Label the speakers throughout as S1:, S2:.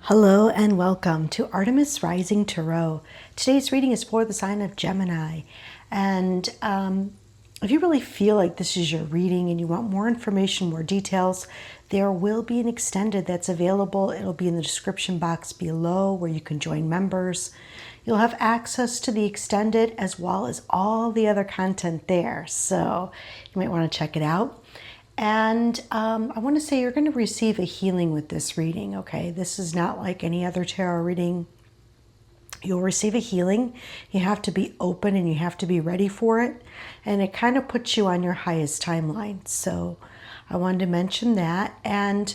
S1: Hello and welcome to Artemis Rising Tarot. Today's reading is for the sign of Gemini. And if you really feel like this is your reading and you want more information, more details, there will be an extended that's available. It'll be in the description box below where you can join members. You'll have access to the extended as well as all the other content there. So you might want to check it out. And I want to say you're going to receive a healing with this reading, okay? This is not like any other tarot reading. You'll receive a healing. You have to be open and you have to be ready for it. And it kind of puts you on your highest timeline. So I wanted to mention that. And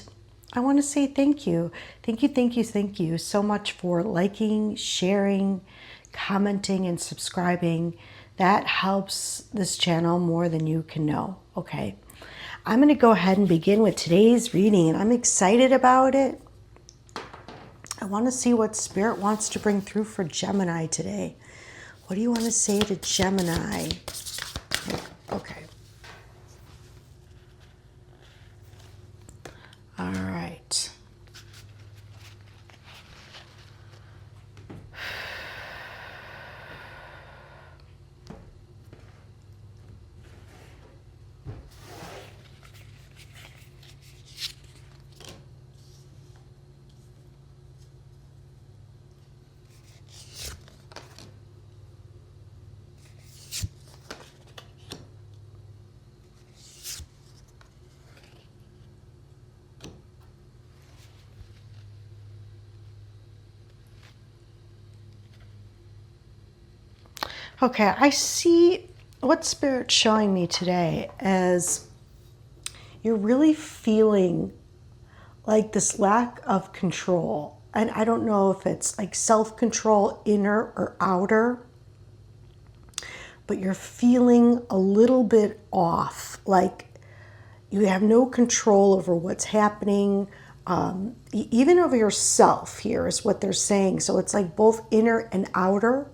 S1: I want to say thank you. Thank you so much for liking, sharing, commenting, and subscribing. That helps this channel more than you can know, okay? I'm going to go ahead and begin with today's reading, and I'm excited about it. I want to see what Spirit wants to bring through for Gemini today. What do you want to say to Gemini? Okay. All right. Okay, I see what Spirit's showing me today as you're really feeling like this lack of control. And I don't know if it's like self-control, inner or outer, but you're feeling a little bit off, like you have no control over what's happening, even over yourself here is what they're saying. So it's like both inner and outer.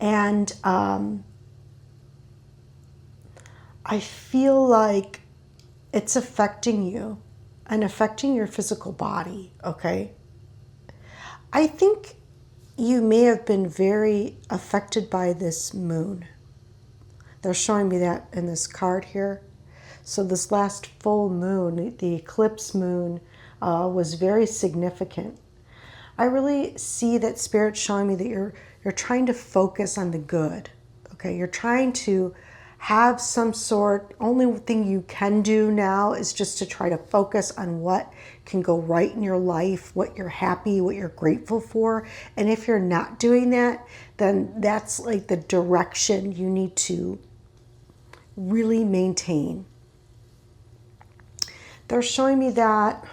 S1: And I feel like it's affecting you and affecting your physical body, okay? I think you may have been very affected by this moon. They're showing me that in this card here. So this last full moon, the eclipse moon, was very significant. I really see that Spirit's showing me that you're trying to focus on the good, okay? You're trying to have some sort, only thing you can do now is just to try to focus on what can go right in your life, what you're happy, what you're grateful for. And if you're not doing that, then that's like the direction you need to really maintain. They're showing me that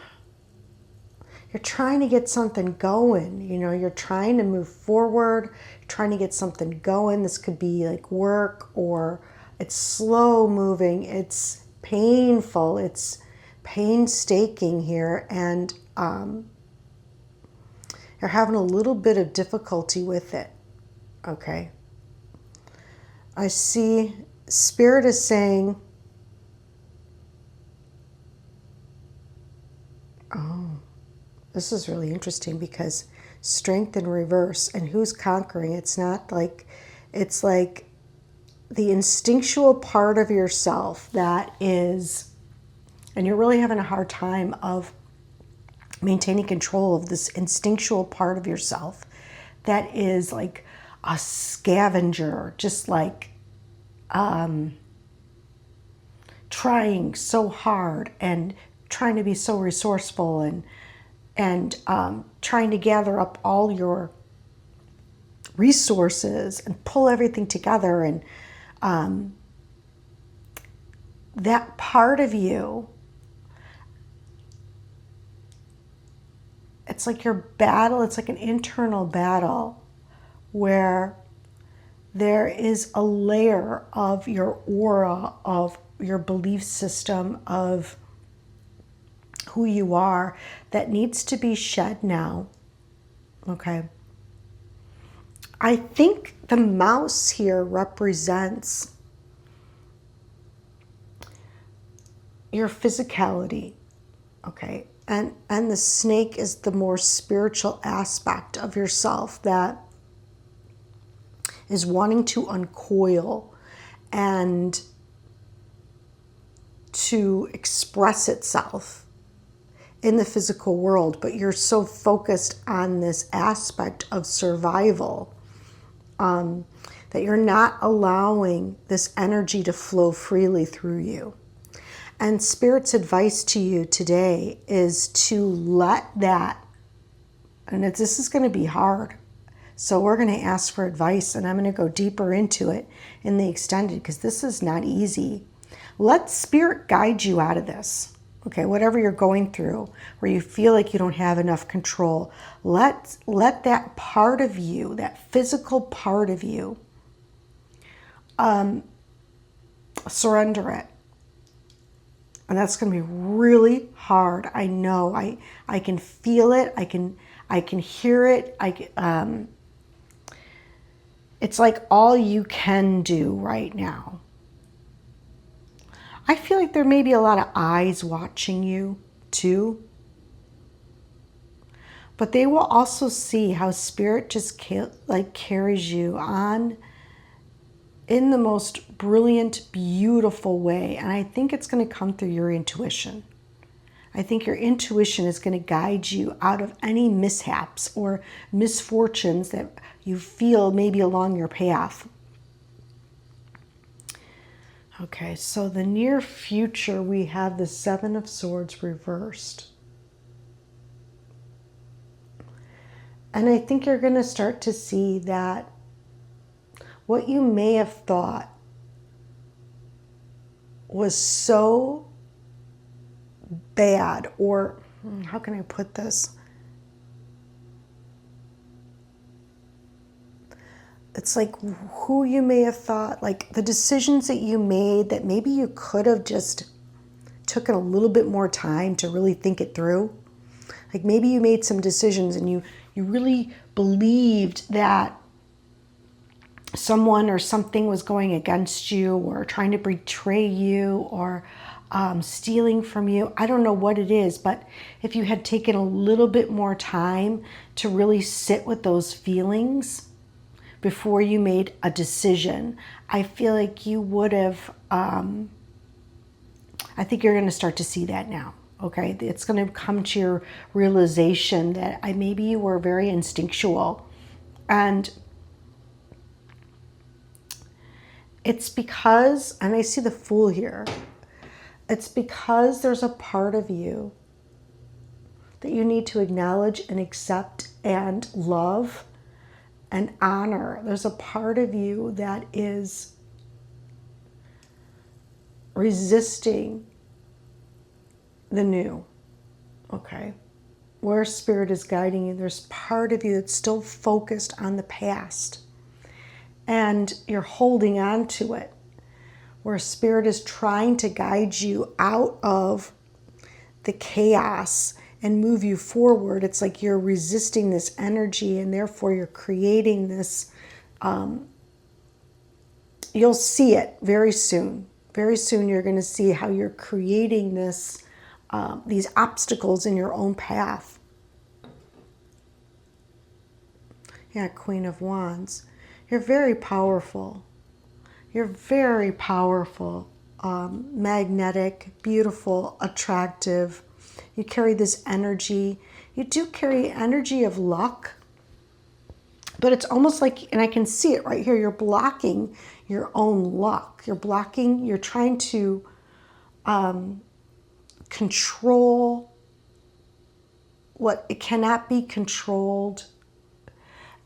S1: you're trying to get something going, you know, you're trying to move forward, trying to get something going. This could be like work, or it's slow moving, it's painful, it's painstaking here, and you're having a little bit of difficulty with it, okay? I see Spirit is saying, this is really interesting because strength in reverse, and who's conquering? It's not like, it's like the instinctual part of yourself that is, and you're really having a hard time of maintaining control of this instinctual part of yourself that is like a scavenger, just like trying so hard and trying to be so resourceful and trying to gather up all your resources and pull everything together. And that part of you, it's like your battle, it's like an internal battle where there is a layer of your aura, of your belief system, of who you are that needs to be shed now, okay? I think the mouse here represents your physicality, okay? And the snake is the more spiritual aspect of yourself that is wanting to uncoil and to express itself in the physical world, but you're so focused on this aspect of survival that you're not allowing this energy to flow freely through you. And Spirit's advice to you today is to let that, and this is going to be hard, so we're going to ask for advice, and I'm going to go deeper into it in the extended, because this is not easy. Let Spirit guide you out of this. Okay, whatever you're going through, where you feel like you don't have enough control, let that part of you, that physical part of you, surrender it. And that's going to be really hard. I know. I can feel it. I can hear it. It's like all you can do right now. I feel like there may be a lot of eyes watching you too. But they will also see how Spirit just carries you on in the most brilliant, beautiful way. And I think it's going to come through your intuition. I think your intuition is going to guide you out of any mishaps or misfortunes that you feel maybe along your path. Okay, so the near future, we have the Seven of Swords reversed. And I think you're going to start to see that what you may have thought was so bad, or how can I put this? It's like who you may have thought, like the decisions that you made that maybe you could have just taken a little bit more time to really think it through. Like maybe you made some decisions and you really believed that someone or something was going against you or trying to betray you or stealing from you. I don't know what it is, but if you had taken a little bit more time to really sit with those feelings before you made a decision, I feel like you would have, I think you're going to start to see that now. Okay, it's going to come to your realization that maybe you were very instinctual, and it's because, and I see the Fool here, it's because there's a part of you that you need to acknowledge and accept and love and honor. There's a part of you that is resisting the new, okay? Where Spirit is guiding you, there's part of you that's still focused on the past and you're holding on to it, where Spirit is trying to guide you out of the chaos and move you forward. It's like you're resisting this energy, and therefore you're creating this, you'll see it very soon. Very soon you're going to see how you're creating this, these obstacles in your own path. Yeah, Queen of Wands. You're very powerful. You're very powerful, magnetic, beautiful, attractive. You carry this energy. You do carry energy of luck, but it's almost like, and I can see it right here, you're blocking your own luck. You're trying to control what it cannot be controlled.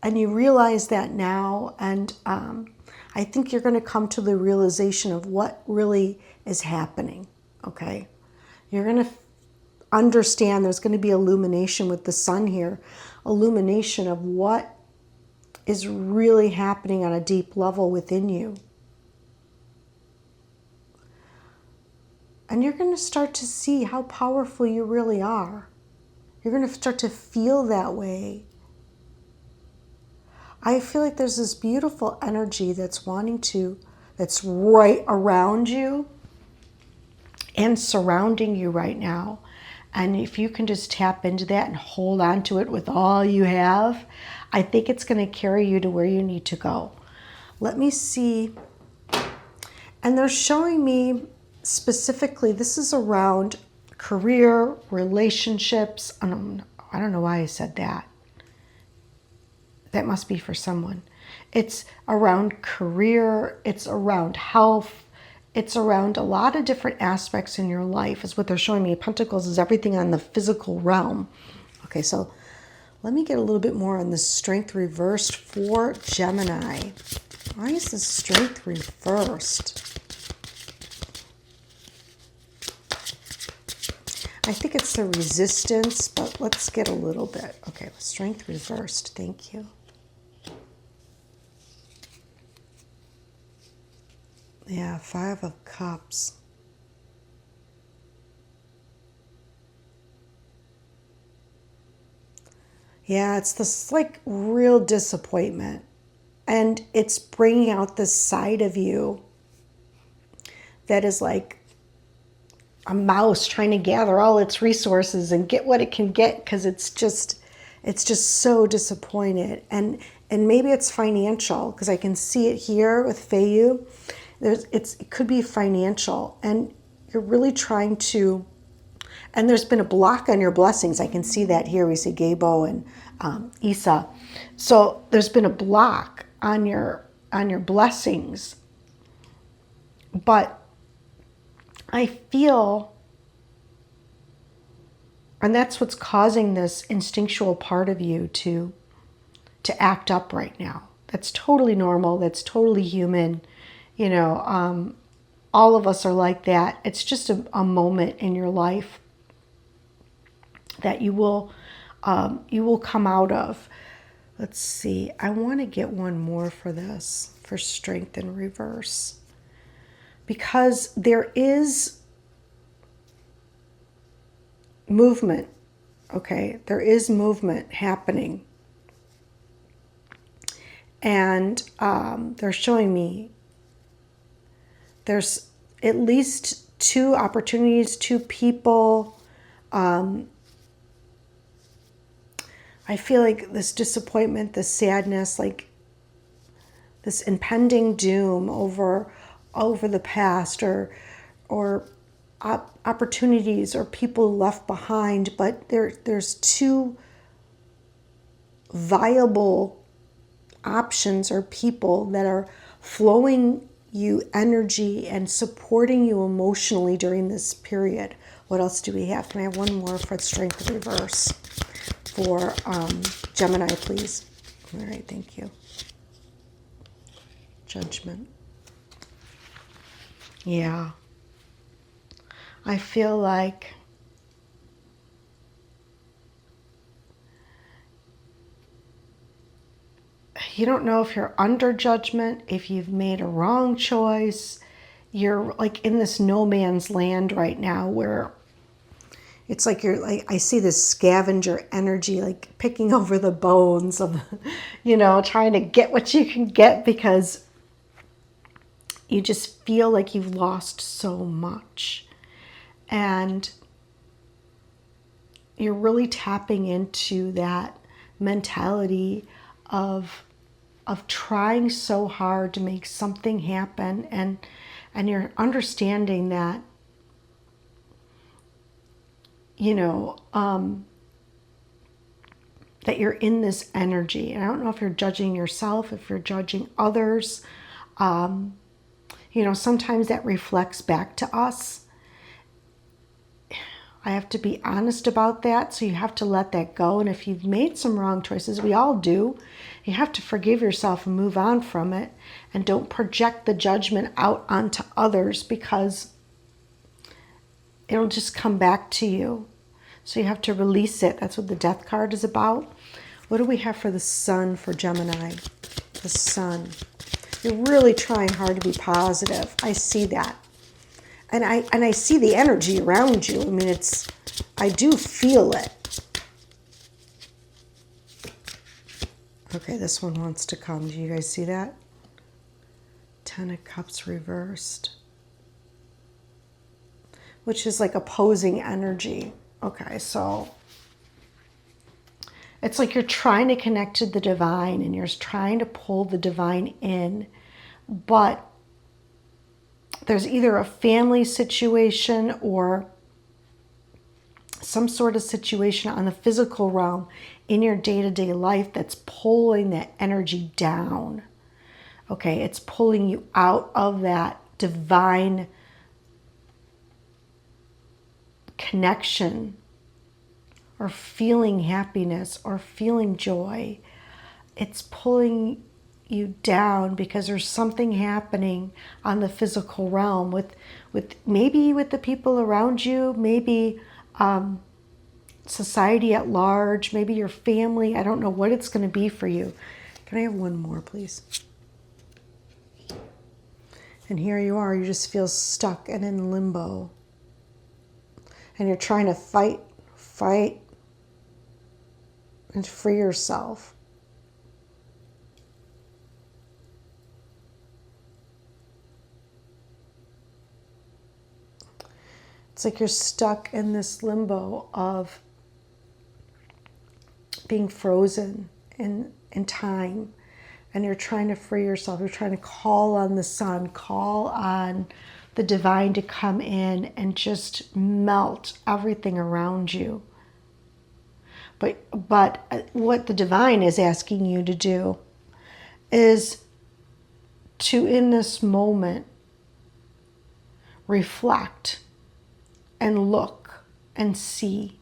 S1: And you realize that now, and I think you're going to come to the realization of what really is happening, okay? You're going to understand there's going to be illumination with the sun here, illumination of what is really happening on a deep level within you. And you're going to start to see how powerful you really are. You're going to start to feel that way. I feel like there's this beautiful energy that's that's right around you and surrounding you right now. And if you can just tap into that and hold on to it with all you have, I think it's going to carry you to where you need to go. Let me see. And they're showing me specifically, this is around career, relationships. I don't know why I said that. That must be for someone. It's around career, it's around health, it's around a lot of different aspects in your life is what they're showing me. Pentacles is everything on the physical realm. Okay, so let me get a little bit more on the strength reversed for Gemini. Why is the strength reversed? I think it's the resistance, but let's get a little bit. Okay, strength reversed. Thank you. Yeah, 5 of Cups. Yeah, it's this like real disappointment. And it's bringing out this side of you that is like a mouse trying to gather all its resources and get what it can get, because it's just so disappointed. And maybe it's financial, because I can see it here with Feiyu. It could be financial, and you're really trying to, and there's been a block on your blessings. I can see that here. We see Gabo and Isa. So there's been a block on your blessings. But I feel, and that's what's causing this instinctual part of you to act up right now. That's totally normal. That's totally human. You know, all of us are like that. It's just a moment in your life that you will come out of. Let's see. I want to get one more for this, for strength in reverse, because there is movement. Okay, there is movement happening, and they're showing me there's at least 2 opportunities, 2 people. I feel like this disappointment, this sadness, like this impending doom over the past, or opportunities or people left behind. But there's 2 viable options or people that are flowing you energy and supporting you emotionally during this period. What else do we have? Can I have one more for strength in reverse for Gemini, please? All right, thank you. Judgment. Yeah. I feel like you don't know if you're under judgment, if you've made a wrong choice. You're like in this no man's land right now, where it's like you're like, I see this scavenger energy, like picking over the bones of, trying to get what you can get, because you just feel like you've lost so much. And you're really tapping into that mentality of trying so hard to make something happen, and you're understanding that that you're in this energy. And I don't know if you're judging yourself, if you're judging others. Sometimes that reflects back to us. I have to be honest about that, so you have to let that go. And if you've made some wrong choices, we all do, you have to forgive yourself and move on from it. And don't project the judgment out onto others, because it'll just come back to you. So you have to release it. That's what the Death card is about. What do we have for the Sun for Gemini? The Sun. You're really trying hard to be positive. I see that. And I see the energy around you. I mean, I do feel it. Okay, this one wants to come. Do you guys see that? 10 of Cups reversed, which is like opposing energy. Okay, so it's like you're trying to connect to the divine and you're trying to pull the divine in, but there's either a family situation or some sort of situation on the physical realm in your day-to-day life that's pulling that energy down. Okay, it's pulling you out of that divine connection or feeling happiness or feeling joy. It's pulling you down because there's something happening on the physical realm with maybe with the people around you, maybe society at large, maybe your family. I don't know what it's going to be for you. Can I have one more, please? And here you are, you just feel stuck and in limbo. And you're trying to fight, and free yourself. It's like you're stuck in this limbo of being frozen in time. And you're trying to free yourself. You're trying to call on the sun, call on the divine to come in and just melt everything around you. But what the divine is asking you to do is to, in this moment, reflect and look and see.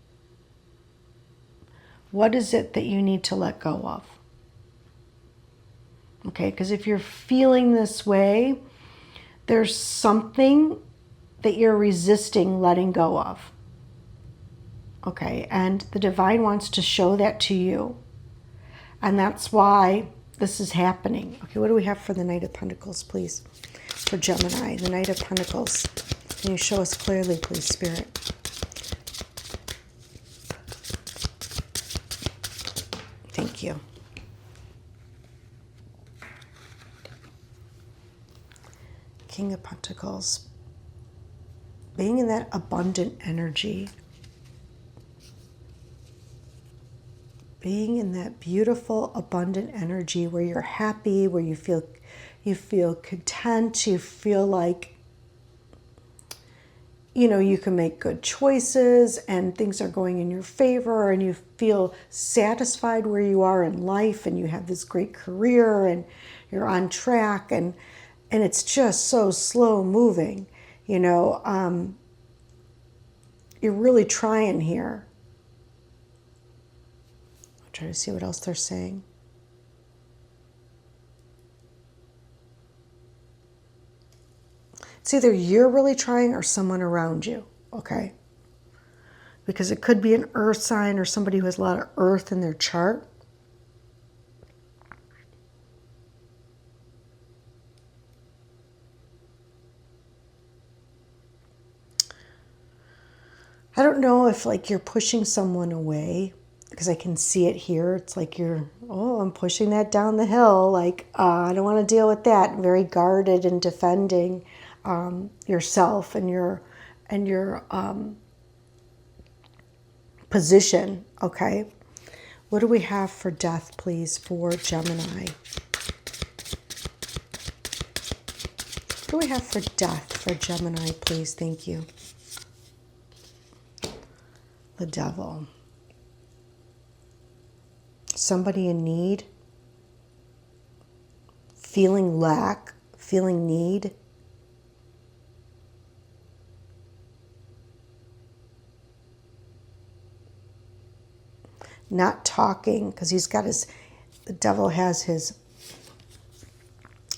S1: What is it that you need to let go of? Okay, because if you're feeling this way, there's something that you're resisting letting go of. Okay, and the divine wants to show that to you. And that's why this is happening. Okay, what do we have for the Knight of Pentacles, please? For Gemini, the Knight of Pentacles. Can you show us clearly, please, Spirit? Thank you. King of Pentacles. Being in that abundant energy. Being in that beautiful, abundant energy where you're happy, where you feel content, you feel like, you know, you can make good choices and things are going in your favor and you feel satisfied where you are in life and you have this great career and you're on track and it's just so slow moving, you know. You're really trying here. I'll try to see what else they're saying. It's either you're really trying or someone around you, okay? Because it could be an earth sign or somebody who has a lot of earth in their chart. I don't know if like you're pushing someone away, because I can see it here. It's like I'm pushing that down the hill. Like, I don't want to deal with that. Very guarded and defending yourself and your position, okay? What do we have for death, please, for Gemini? What do we have for death for Gemini, please? Thank you. The Devil. Somebody in need, feeling lack, feeling need. Not talking, because the devil has his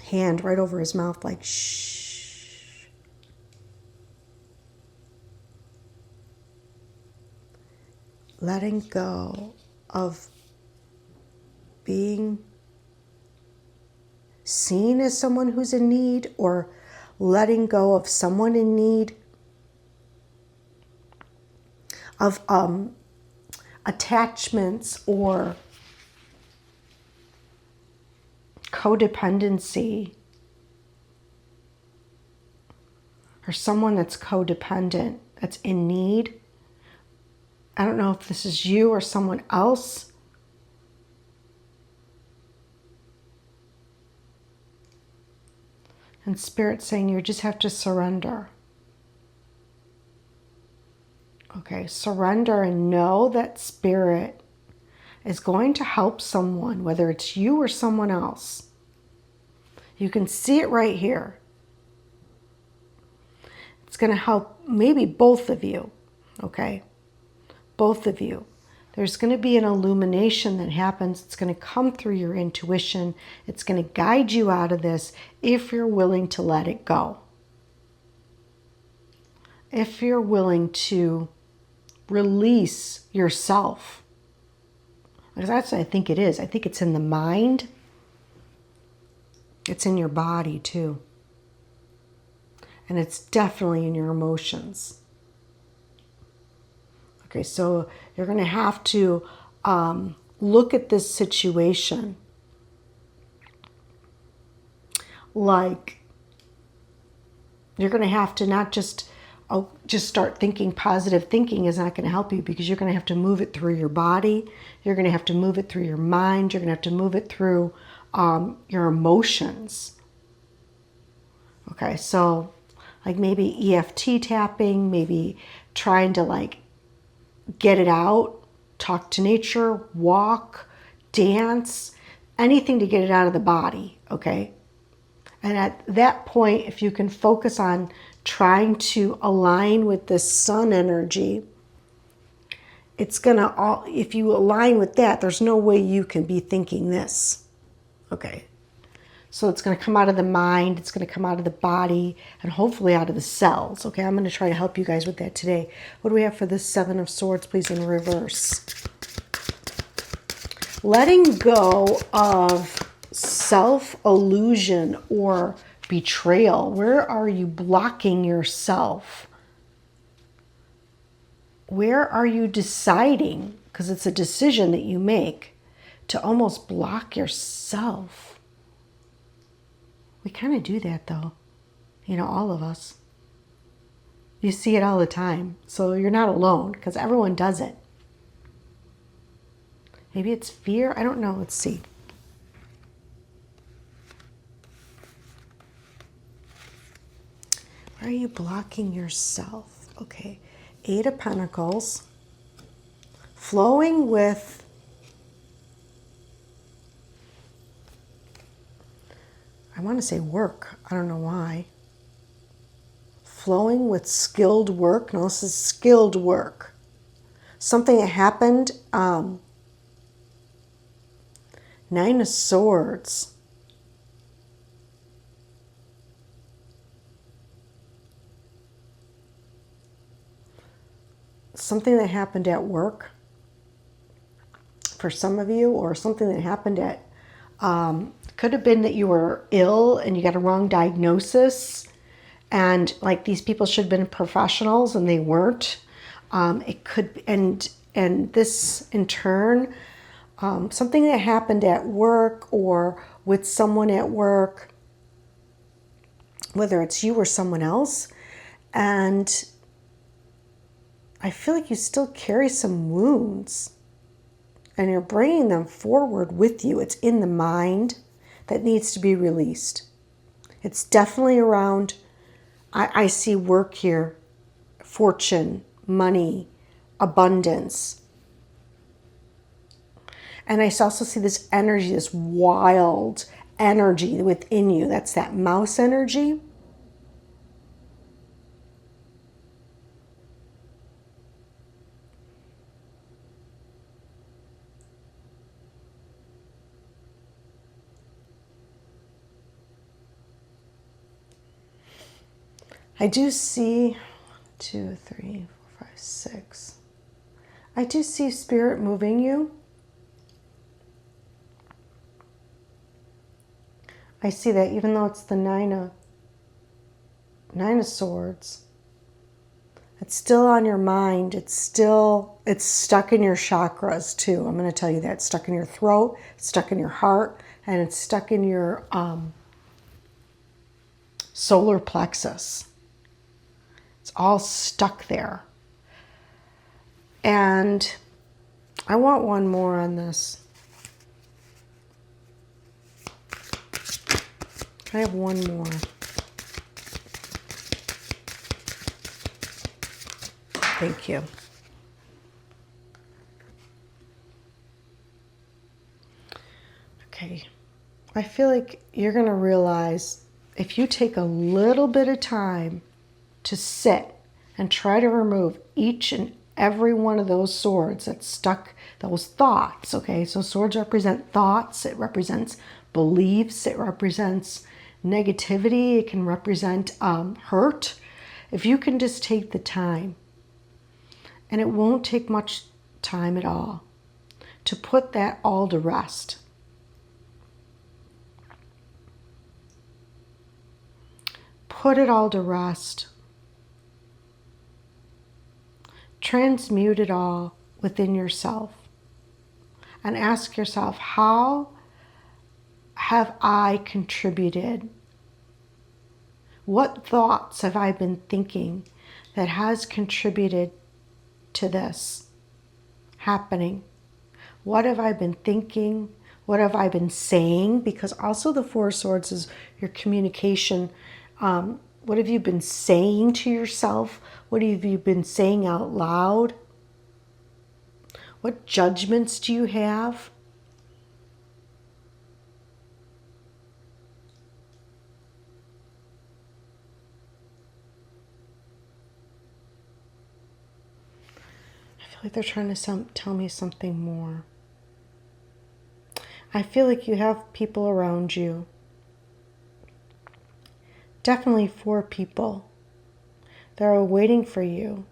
S1: hand right over his mouth like, shh. Letting go of being seen as someone who's in need, or letting go of someone in need, of attachments or codependency, or someone that's codependent, that's in need. I don't know if this is you or someone else. And Spirit's saying you just have to surrender. Okay, surrender and know that Spirit is going to help someone, whether it's you or someone else. You can see it right here. It's going to help maybe both of you, okay? Both of you. There's going to be an illumination that happens. It's going to come through your intuition. It's going to guide you out of this if you're willing to let it go. If you're willing to release yourself. Because that's what I think it is. I think it's in the mind. It's in your body too. And it's definitely in your emotions. Okay, so you're going to have to look at this situation like you're going to have to not just start thinking. Positive thinking is not going to help you, because you're going to have to move it through your body. You're going to have to move it through your mind. You're going to have to move it through your emotions. Okay, so like maybe EFT tapping, maybe trying to like get it out, talk to nature, walk, dance, anything to get it out of the body, okay? And at that point, if you can focus on trying to align with the sun energy, it's gonna, if you align with that, there's no way you can be thinking this, okay? So it's going to come out of the mind, it's going to come out of the body, and hopefully out of the cells. Okay, I'm going to try to help you guys with that today. What do we have for this Seven of Swords, please, in reverse? Letting go of self-illusion or betrayal. Where are you blocking yourself? Where are you deciding, because it's a decision that you make, to almost block yourself? We kind of do that though, you know, all of us. You see it all the time, so you're not alone, because everyone does it. Maybe it's fear, I don't know, let's see. Where are you blocking yourself? Okay, Eight of Pentacles, flowing with I want to say work. I don't know why. Flowing with skilled work. No, this is skilled work. Something that happened. Nine of Swords. Something that happened at work for some of you, or something that happened at could have been that you were ill and you got a wrong diagnosis, and like these people should have been professionals and they weren't. It could, and this in turn, something that happened at work or with someone at work, whether it's you or someone else, and I feel like you still carry some wounds and you're bringing them forward with you. It's in the mind that needs to be released. It's definitely around, I see work here, fortune, money, abundance. And I also see this energy, this wild energy within you. That's that mouse energy. I do see 1, 2, 3, 4, 5, 6. I do see spirit moving you. I see that even though it's the Nine of Swords, it's still on your mind. It's stuck in your chakras too. I'm going to tell you that. It's stuck in your throat, it's stuck in your heart, and it's stuck in your solar plexus. It's all stuck there. And I want one more on this. Can I have one more? Thank you. Okay. I feel like you're going to realize if you take a little bit of time to sit and try to remove each and every one of those swords that's stuck, those thoughts, okay? So swords represent thoughts, it represents beliefs, it represents negativity, it can represent hurt. If you can just take the time, and it won't take much time at all, to put that all to rest. Put it all to rest. Transmute it all within yourself. And ask yourself, how have I contributed? What thoughts have I been thinking that has contributed to this happening? What have I been thinking? What have I been saying? Because also the Four of Swords is your communication. What have you been saying to yourself? What have you been saying out loud? What judgments do you have? I feel like they're trying to tell me something more. I feel like you have people around you. Definitely 4 people that are waiting for you.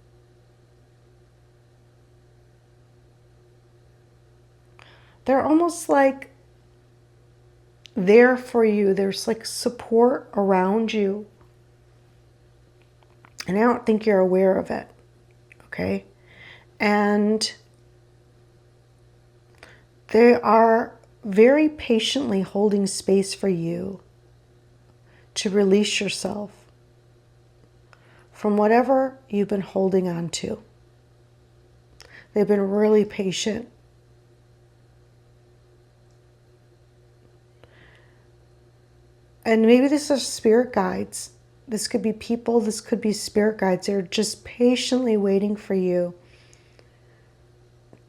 S1: They're almost like there for you. There's like support around you. And I don't think you're aware of it. Okay? And they are very patiently holding space for you to release yourself from whatever you've been holding on to. They've been really patient. And maybe this is spirit guides. This could be people, this could be spirit guides. They're just patiently waiting for you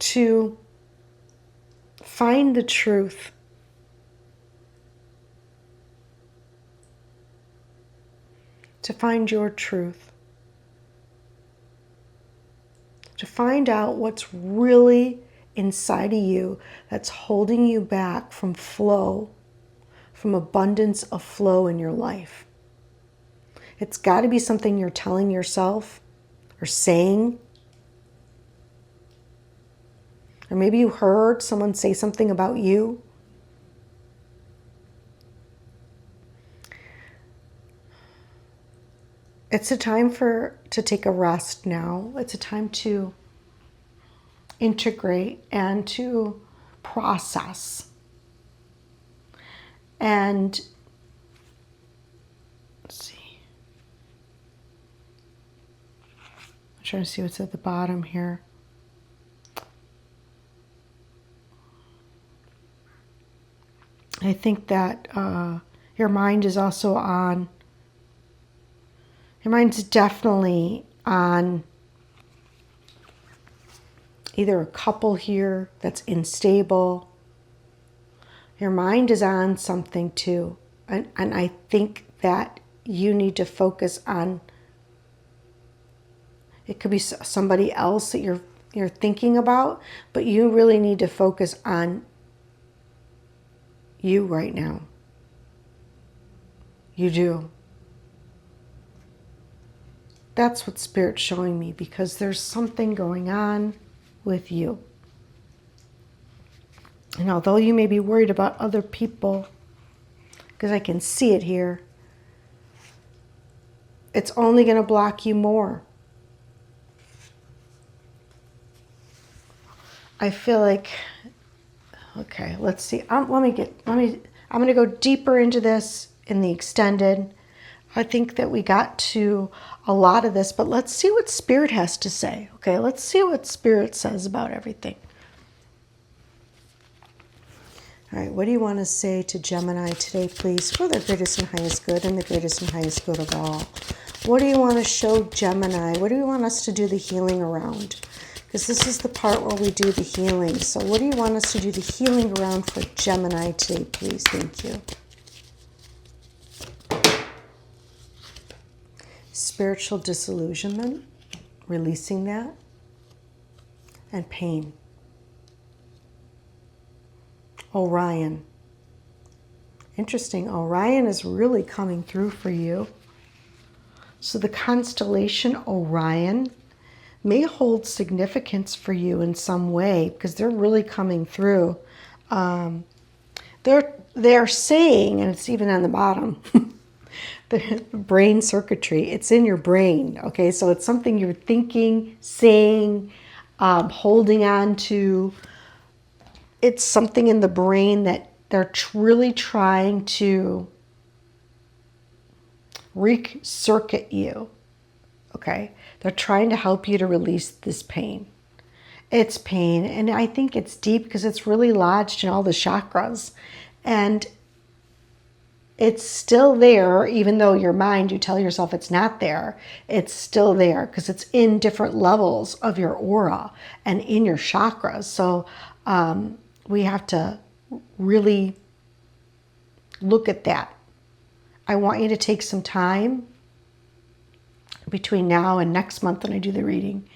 S1: to find the truth. To find your truth. To find out what's really inside of you that's holding you back from flow, from abundance of flow in your life. It's got to be something you're telling yourself or saying. Or maybe you heard someone say something about you. It's a time to take a rest now. It's a time to integrate and to process. And let's see. I'm trying to see what's at the bottom here. I think that your mind is also on. Your mind's definitely on either a couple here that's unstable. Your mind is on something too. And I think that you need to focus on, it could be somebody else that you're thinking about, but you really need to focus on you right now. You do. That's what Spirit's showing me, because there's something going on with you. And although you may be worried about other people, because I can see it here, it's only going to block you more. I feel like, okay, let's see. Let me I'm going to go deeper into this in the extended. I think that we got to a lot of this, but let's see what Spirit has to say. Okay, let's see what Spirit says about everything. All right, what do you want to say to Gemini today, please, for their greatest and highest good and the greatest and highest good of all? What do you want to show Gemini? What do you want us to do the healing around? Because this is the part where we do the healing. So what do you want us to do the healing around for Gemini today, please? Thank you. Spiritual disillusionment, releasing that, and pain. Orion. Interesting. Orion is really coming through for you. So the constellation Orion may hold significance for you in some way because they're really coming through. They're saying, and it's even on the bottom, the brain circuitry, it's in your brain. Okay, so it's something you're thinking, saying, holding on to. It's something in the brain that they're really trying to recircuit you, okay? They're trying to help you to release this pain. It's pain, and I think it's deep because it's really lodged in all the chakras, and it's still there, even though your mind, you tell yourself it's not there. It's still there because it's in different levels of your aura and in your chakras. So, we have to really look at that. I want you to take some time between now and next month when I do the reading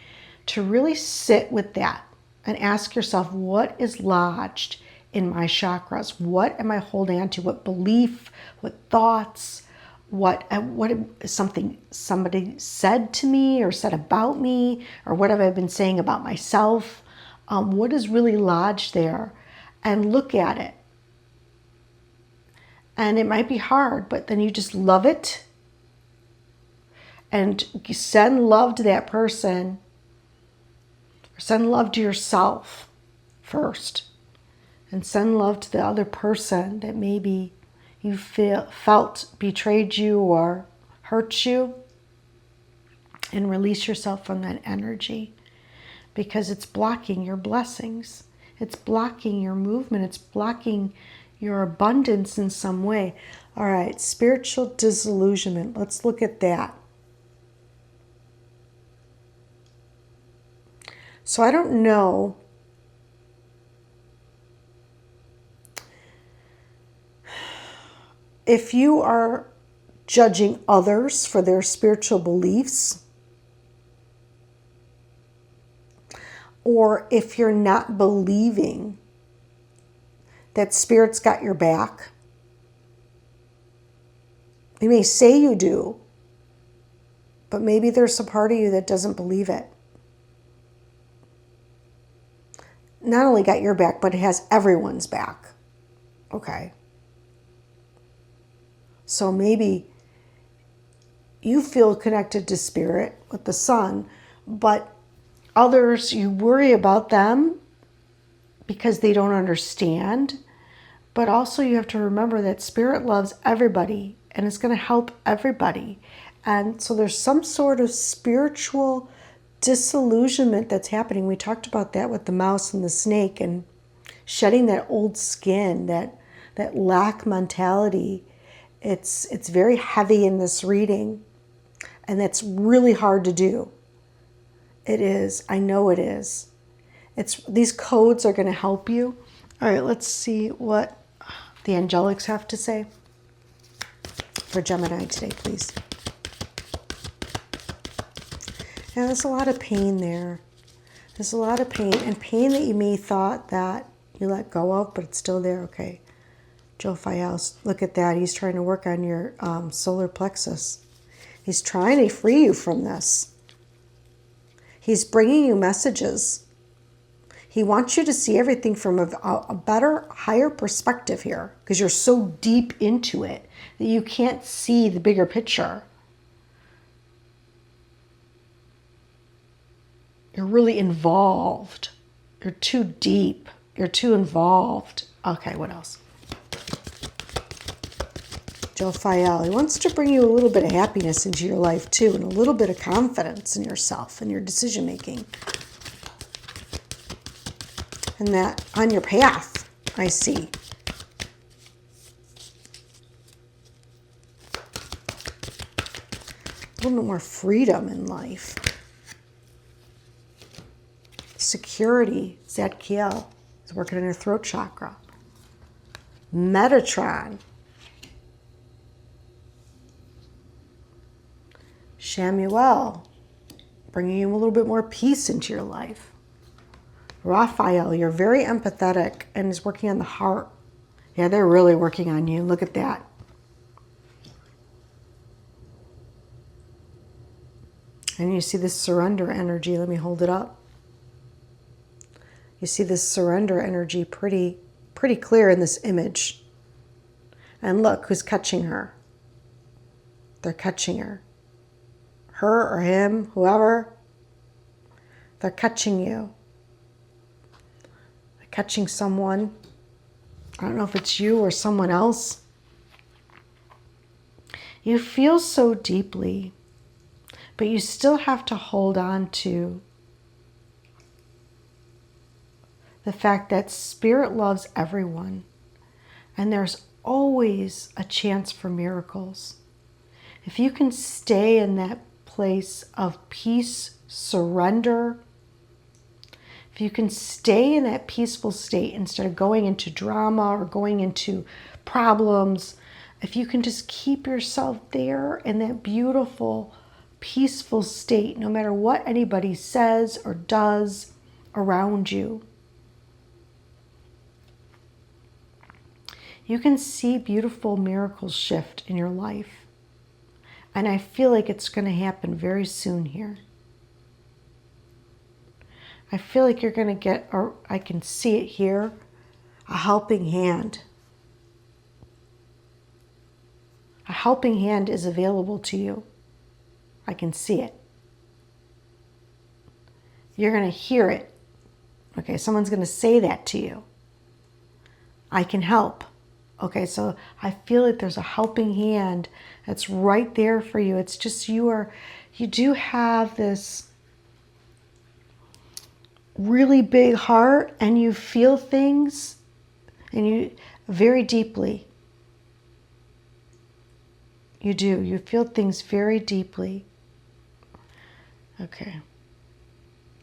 S1: to really sit with that and ask yourself, what is lodged in my chakras? What am I holding on to? What belief, what thoughts, what is something somebody said to me or said about me, or what have I been saying about myself? What is really lodged there? And look at it. And it might be hard, but then you just love it and send love to that person, or send love to yourself first, and send love to the other person that maybe you felt betrayed you or hurt you, and release yourself from that energy because it's blocking your blessings. It's blocking your movement. It's blocking your abundance in some way. All right, spiritual disillusionment. Let's look at that. So I don't know if you are judging others for their spiritual beliefs, or if you're not believing that Spirit's got your back. You may say you do, but maybe there's a part of you that doesn't believe it. Not only got your back, but it has everyone's back. Okay. So maybe you feel connected to Spirit with the sun, but others, you worry about them because they don't understand. But also you have to remember that Spirit loves everybody and it's going to help everybody. And so there's some sort of spiritual disillusionment that's happening. We talked about that with the mouse and the snake and shedding that old skin, that lack mentality. It's very heavy in this reading, and that's really hard to do. It is. I know it is. These codes are going to help you. All right, let's see what the angelics have to say for Gemini today, please. Now, there's a lot of pain there. There's a lot of pain, and pain that you may thought that you let go of, but it's still there. Okay. Joe Files, look at that. He's trying to work on your solar plexus. He's trying to free you from this. He's bringing you messages. He wants you to see everything from a better, higher perspective here, because you're so deep into it that you can't see the bigger picture. You're really involved. You're too deep. You're too involved. Okay, what else? Jophiel, he wants to bring you a little bit of happiness into your life too, and a little bit of confidence in yourself and your decision making. And that on your path, I see. A little bit more freedom in life. Security, Zadkiel is working on your throat chakra. Metatron. Shamuel, bringing you a little bit more peace into your life. Raphael, you're very empathetic and is working on the heart. Yeah, they're really working on you. Look at that. And you see this surrender energy. Let me hold it up. You see this surrender energy pretty clear in this image. And look who's catching her. They're catching her. Her or him, whoever. They're catching you. They're catching someone. I don't know if it's you or someone else. You feel so deeply, but you still have to hold on to the fact that Spirit loves everyone, and there's always a chance for miracles. If you can stay in that place of peace, surrender, if you can stay in that peaceful state instead of going into drama or going into problems, if you can just keep yourself there in that beautiful, peaceful state, no matter what anybody says or does around you, you can see beautiful miracles shift in your life. And I feel like it's going to happen very soon here. I feel like you're going to get, or I can see it here, a helping hand. A helping hand is available to you. I can see it. You're going to hear it. Okay, someone's going to say that to you. I can help. Okay, so I feel like there's a helping hand that's right there for you. It's just you do have this really big heart, and you feel things, and you very deeply. You do. You feel things very deeply. Okay.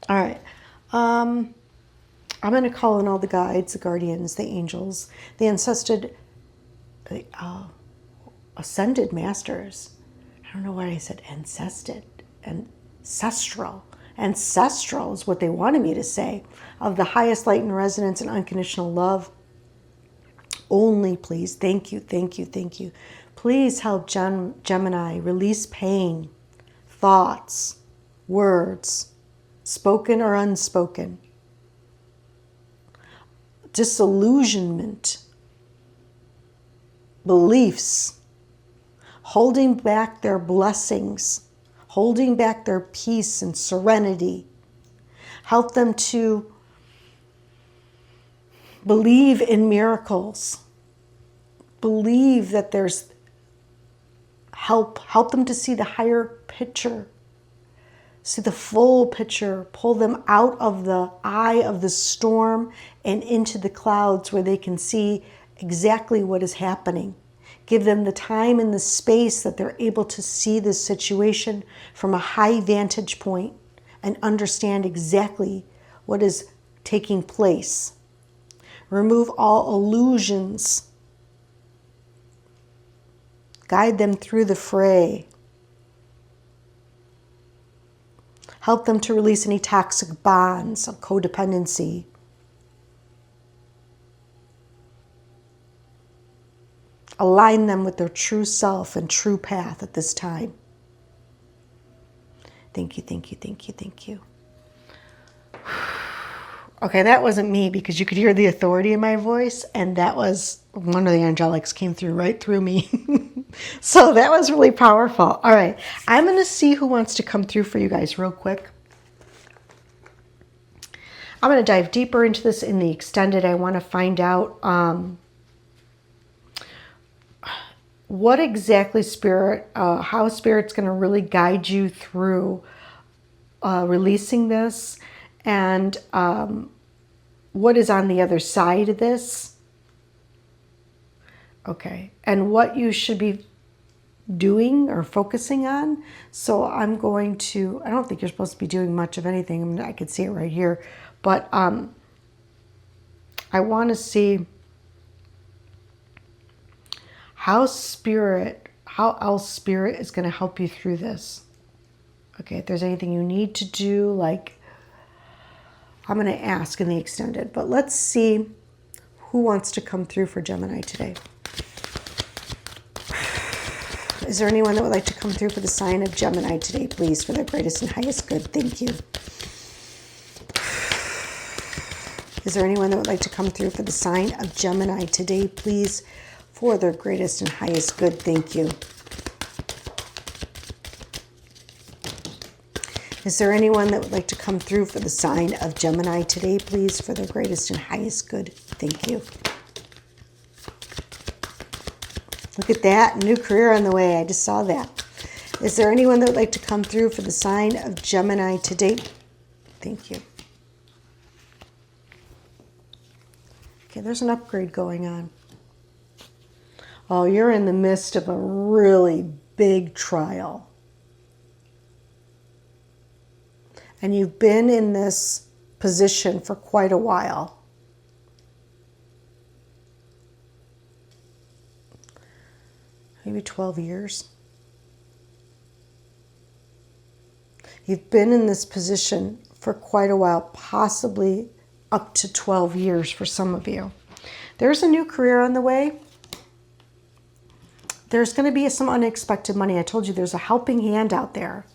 S1: All right. I'm going to call in all the guides, the guardians, the angels, the ascended masters. I don't know why I said ancestral. Ancestral is what they wanted me to say. Of the highest light and resonance and unconditional love. Only, please. Thank you, thank you, thank you. Please help Gemini release pain, thoughts, words, spoken or unspoken, disillusionment, beliefs, holding back their blessings, holding back their peace and serenity. Help them to believe in miracles. Believe that there's help. Help them to see the higher picture. See the full picture. Pull them out of the eye of the storm and into the clouds where they can see exactly what is happening. Give them the time and the space that they're able to see this situation from a high vantage point and understand exactly what is taking place. Remove all illusions. Guide them through the fray. Help them to release any toxic bonds of codependency. Align them with their true self and true path at this time. Thank you, thank you, thank you, thank you. Okay, that wasn't me because you could hear the authority in my voice, and that was one of the angelics came through right through me. So that was really powerful. All right, I'm going to see who wants to come through for you guys real quick. I'm going to dive deeper into this in the extended. I want to find out what exactly Spirit, how Spirit's going to really guide you through releasing this, and what is on the other side of this. Okay, and what you should be doing or focusing on. So I'm going to, I don't think you're supposed to be doing much of anything. I mean, I could see it right here, but I want to see how else Spirit is going to help you through this. Okay, if there's anything you need to do, like, I'm going to ask in the extended, but let's see who wants to come through for Gemini today. Is there anyone that would like to come through for the sign of Gemini today, please, for their greatest and highest good? Thank you. Is there anyone that would like to come through for the sign of Gemini today, please, for their greatest and highest good? Thank you. Is there anyone that would like to come through for the sign of Gemini today, please, for their greatest and highest good? Thank you. Look at that, new career on the way. I just saw that. Is there anyone that would like to come through for the sign of Gemini today? Thank you. Okay, there's an upgrade going on. Oh, you're in the midst of a really big trial. And you've been in this position for quite a while. Maybe 12 years. You've been in this position for quite a while, possibly up to 12 years for some of you. There's a new career on the way. There's going to be some unexpected money. I told you there's a helping hand out there.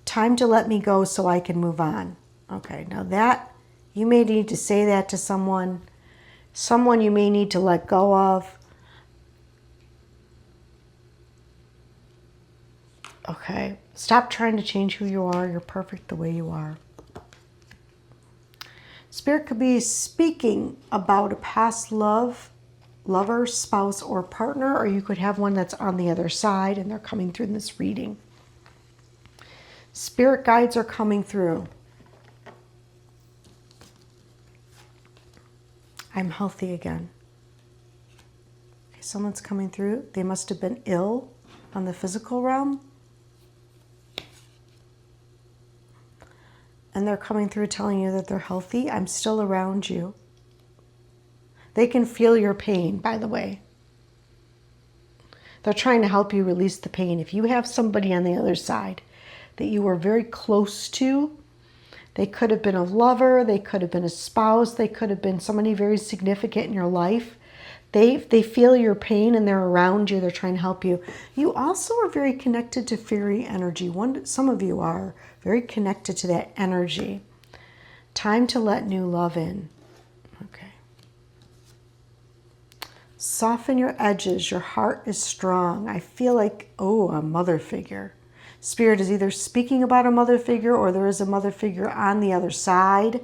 S1: Time to let me go so I can move on. Okay, now that, you may need to say that to someone you may need to let go of. Okay, stop trying to change who you are. You're perfect the way you are. Spirit could be speaking about a past lover, spouse, or partner, or you could have one that's on the other side and they're coming through in this reading. Spirit guides are coming through. I'm healthy again. Okay, someone's coming through. They must have been ill on the physical realm. And they're coming through telling you that they're healthy. I'm still around you. They can feel your pain, by the way. They're trying to help you release the pain. If you have somebody on the other side that you were very close to, they could have been a lover, they could have been a spouse, they could have been somebody very significant in your life. They feel your pain and they're around you. They're trying to help you. You also are very connected to fairy energy. Some of you are very connected to that energy. Time to let new love in. Okay. Soften your edges. Your heart is strong. I feel like, a mother figure. Spirit is either speaking about a mother figure or there is a mother figure on the other side.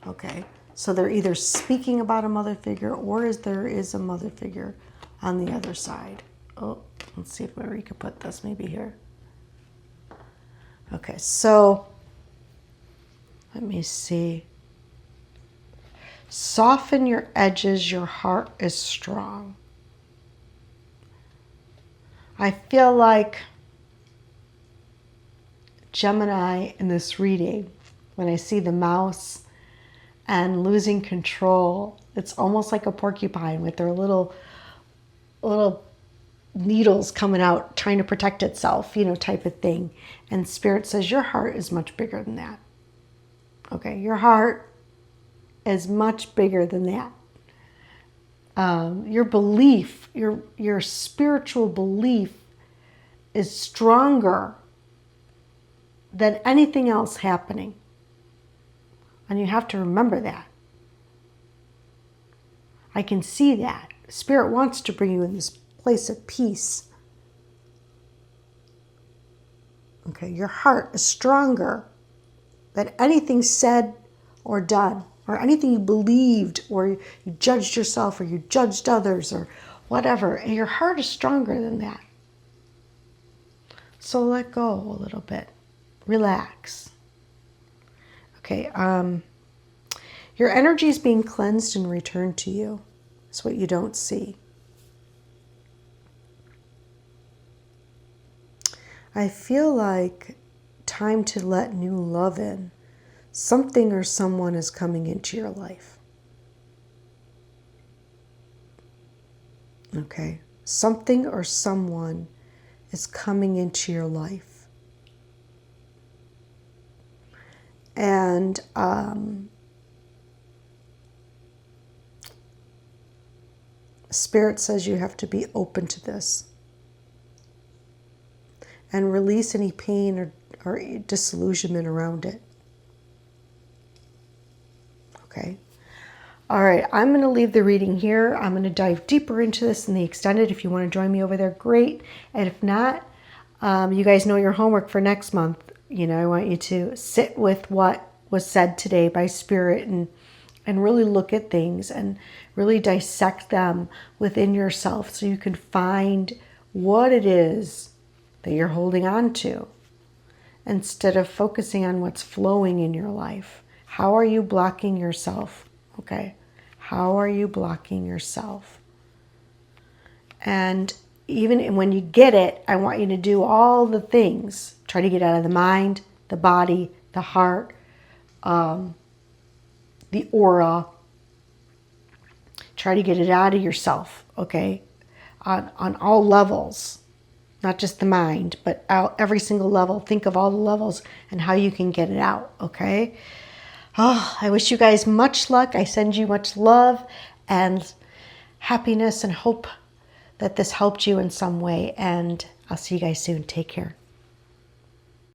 S1: Okay. So they're either speaking about a mother figure or there is a mother figure on the other side. Oh, let's see where we could put this, maybe here. Okay, so let me see. Soften your edges, your heart is strong. I feel like Gemini in this reading, when I see the mouse and losing control, it's almost like a porcupine with their little needles coming out trying to protect itself, type of thing. And Spirit says your heart is much bigger than that. Okay, your heart is much bigger than that. Your belief, your spiritual belief is stronger than anything else happening. And you have to remember that. I can see that. Spirit wants to bring you in this place of peace. Okay, your heart is stronger than anything said or done. or anything you believed, or you judged yourself, or you judged others, or whatever. And your heart is stronger than that. So let go a little bit. Relax. Okay, your energy is being cleansed and returned to you. It's what you don't see. I feel like time to let new love in. Something or someone is coming into your life. Okay, something or someone is coming into your life. And Spirit says you have to be open to this and release any pain or disillusionment around it. Okay. All right, I'm going to leave the reading here. I'm going to dive deeper into this in the extended. If you want to join me over there, great. And if not, you guys know your homework for next month. You know, I want you to sit with what was said today by Spirit and really look at things and really dissect them within yourself so you can find what it is that you're holding on to instead of focusing on what's flowing in your life. How are you blocking yourself? Okay, how are you blocking yourself? And even when you get it, I want you to do all the things. Try to get out of the mind, the body, the heart, the aura. Try to get it out of yourself, okay? On all levels, not just the mind, but every single level. Think of all the levels and how you can get it out, okay? Oh, I wish you guys much luck. I send you much love and happiness and hope that this helped you in some way. And I'll see you guys soon. Take care.